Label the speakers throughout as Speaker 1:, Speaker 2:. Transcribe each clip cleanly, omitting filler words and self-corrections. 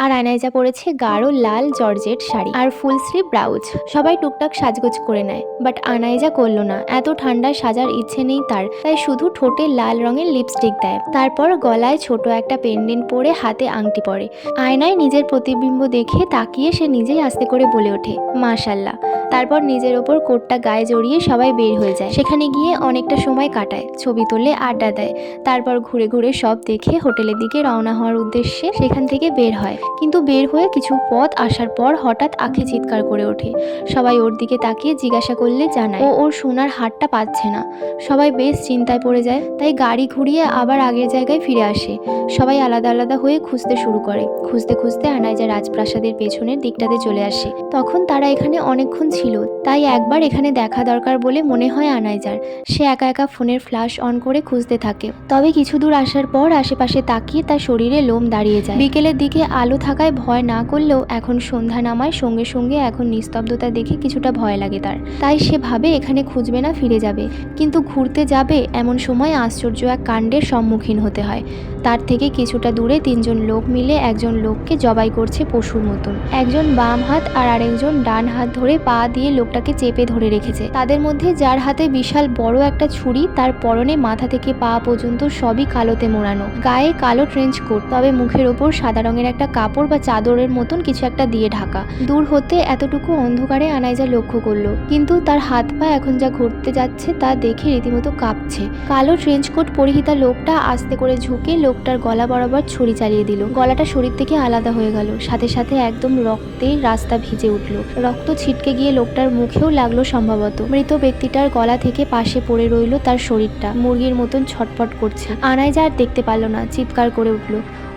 Speaker 1: আর আনাইজা পরেছে গাঢ় লাল জর্জেট শাড়ি আর full sleeve blouse. সবাই টুকটাক সাজগোজ করে নেয়, বাট আনাইজা করলো না। এত ঠান্ডায় সাজার ইচ্ছে নেই তার, তাই শুধু ঠোঁটে লাল রঙের লিপস্টিক দেয়। তারপর গলায় ছোট একটা পেন্ডেন্ট পরে হাতে আংটি পরে। আয়নায় নিজের প্রতিবিম্ব দেখে তাকিয়ে সে নিজেই আস্তে করে বলে ওঠে, মাশাল্লাহ। তারপর নিজের ওপর কোটটা গায়ে জড়িয়ে সবাই বের হয়ে যায়। সেখানে গিয়ে অনেকটা সময় কাটায়, ছবি তোলে, আড্ডা দেয়। তারপর ঘুরে ঘুরে সব দেখে হোটেলের দিকে রওনা হওয়ার উদ্দেশ্যে সেখান থেকে বের হয়। কিন্তু বের হয়ে কিছু পথ আসার পর হঠাৎ আঁখি চিৎকার করে ওঠে। সবাই ওর দিকে তাকিয়ে জিজ্ঞাসা করলে জানায় ও ওর সোনার হারটা পাচ্ছে না। সবাই বেশ চিন্তায় পড়ে যায়, তাই গাড়ি ঘুরিয়ে আবার আগের জায়গায় ফিরে আসে। সবাই আলাদা আলাদা হয়ে খুঁজতে শুরু করে। খুঁজতে খুঁজতে আনাইজা রাজপ্রাসাদের পেছনের দিকটাতে চলে আসে। তখন তারা এখানে অনেকক্ষণ ছিল, তাই একবার এখানে দেখা দরকার বলে মনে হয় আনাইজার। সে একা একা ফোনের ফ্ল্যাশ অন করে খুঁজতে থাকে। তবে কিছু দূর আসার পর আশেপাশে তাকিয়ে তার শরীরে লোম দাঁড়িয়ে যায়। বিকেলের দিকে আলো থাকায় ভয় না করলেও এখন সন্ধ্যা নামার সঙ্গে সঙ্গে এখন নিস্তব্ধতা দেখে কিছুটা ভয় লাগে তার। তাই সে ভাবে এখানে খুঁজবে না, ফিরে যাবে। কিন্তু ঘুরতে যাবে এমন সময় আশ্চর্য এক কাণ্ডের সম্মুখীন হতে হয়। তার থেকে কিছুটা দূরে তিনজন লোক মিলে একজন লোককে জবাই করছে পশুর মতন। একজন বাম হাত আর আরেকজন ডান হাত ধরে পা দিয়ে লোকটাকে চেপে ধরে রেখেছে। তাদের মধ্যে যার হাতে বিশাল বড় একটা ছুরি, তার পরনে মাথা থেকে পা পর্যন্ত সবই কালোতে মোড়ানো, গায়ে কালো ট্রেঞ্চ কোট, তবে মুখের ওপর সাদা রঙের একটা কাপড় বা চাদরের মতন কিছু একটা দিয়ে ঢাকা। দূর হতে এতটুকু অন্ধকারে আনাইজা লক্ষ্য করলো, কিন্তু তার হাত পা এখন যা ঘুরতে যাচ্ছে তা দেখে রীতিমতো কাঁপছে। কালো ট্রেঞ্চ কোট পরিহিতা লোকটা আস্তে করে ঝুঁকে লোকটার গলা বরাবর ছুরি চালিয়ে দিল। গলাটা শরীর থেকে আলাদা হয়ে গেল, সাথে সাথে একদম রক্তের রাস্তা ভিজে উঠল। রক্ত ছিটকে গিয়ে লোকটার মুখেও লাগলো সম্ভবত। মৃত ব্যক্তিটার গলা থেকে পাশে পড়ে রইল তার শরীরটা, মুরগির মতন ছটফট করছে। আনাইজা আর দেখতে পারল না, চিৎকার করে উঠল,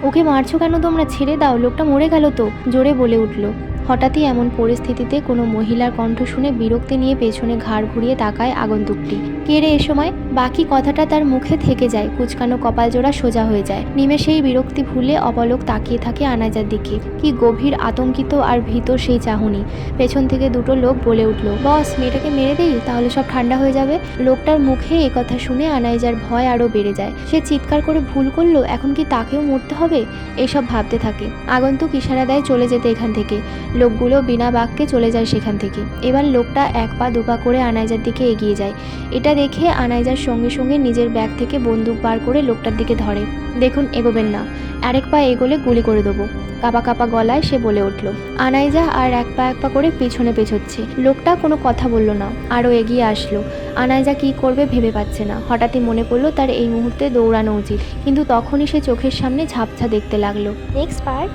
Speaker 1: ওকে মারছো কেন তোমরা? ছেড়ে দাও, লোকটা মরে গেল তো, জোরে বলে উঠল। হঠাৎই এমন পরিস্থিতিতে কোনো মহিলার কণ্ঠ শুনে বিরক্তি নিয়ে পেছনে ঘাড় ঘুরিয়ে তাকায় আগন্তুকটি। কে রে এ সময়? বাকি কথাটা তার মুখে থেকে যায়, কুচকানো কপাল জোড়া সোজা হয়ে যায়। নিমেষেই বিরক্তি ভুলে অপলক তাকিয়ে থাকে আনাইজার দিকে। কি গভীর আতঙ্কিত আর ভীত সেই চাহনি। পেছন থেকে দুটো লোক বলে উঠল, বস, মেয়েটাকে মেরে দেই, তাহলে সব ঠান্ডা হয়ে যাবে। লোকটার মুখে এ কথা শুনে আনাইজার ভয় আরো বেড়ে যায়। সে চিৎকার করে ভুল করলো, এখন কি তাকেও মরতে হবে? এসব ভাবতে থাকে। আগন্তুক ইশারা দেয় চলে যেতে এখান থেকে। লোকগুলো বিনা বাক্যে চলে যায় সেখান থেকে। এবার লোকটা এক পা দুপা করে আনাইজার দিকে এগিয়ে যায়। এটা দেখে আনাইজার সঙ্গে সঙ্গে নিজের ব্যাগ থেকে বন্দুক বার করে লোকটার দিকে ধরে। দেখুন, এগোবেন না, আরেক পা এগোলে গুলি করে দেবো, কাপা কাপা গলায় সে বলে উঠল। আনাইজা আর এক পা করে পিছনে পেছোচ্ছে। লোকটা কোনো কথা বলল না, আরও এগিয়ে আসলো। আনাইজা কি করবে ভেবে পাচ্ছে না। হঠাৎই মনে পড়লো তার এই মুহূর্তে দৌড়ানো উচিত, কিন্তু তখনই সে চোখের সামনে ঝাপসা দেখতে লাগলো। Next part.